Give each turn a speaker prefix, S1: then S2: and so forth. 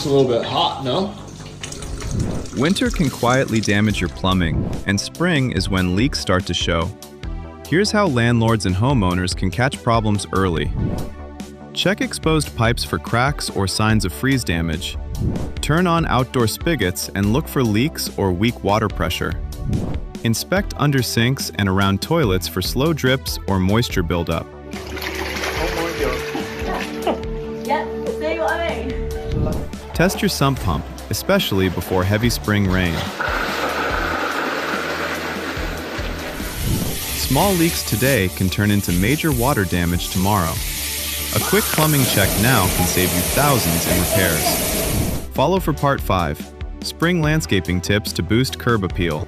S1: a little bit hot, no?
S2: Winter can quietly damage your plumbing, and spring is when leaks start to show. Here's how landlords and homeowners can catch problems early. Check exposed pipes for cracks or signs of freeze damage. Turn on outdoor spigots and look for leaks or weak water pressure. Inspect under sinks and around toilets for slow drips or moisture buildup. Test your sump pump, especially before heavy spring rain. Small leaks today can turn into major water damage tomorrow. A quick plumbing check now can save you thousands in repairs. Follow for Part 5, Spring Landscaping Tips to Boost Curb Appeal.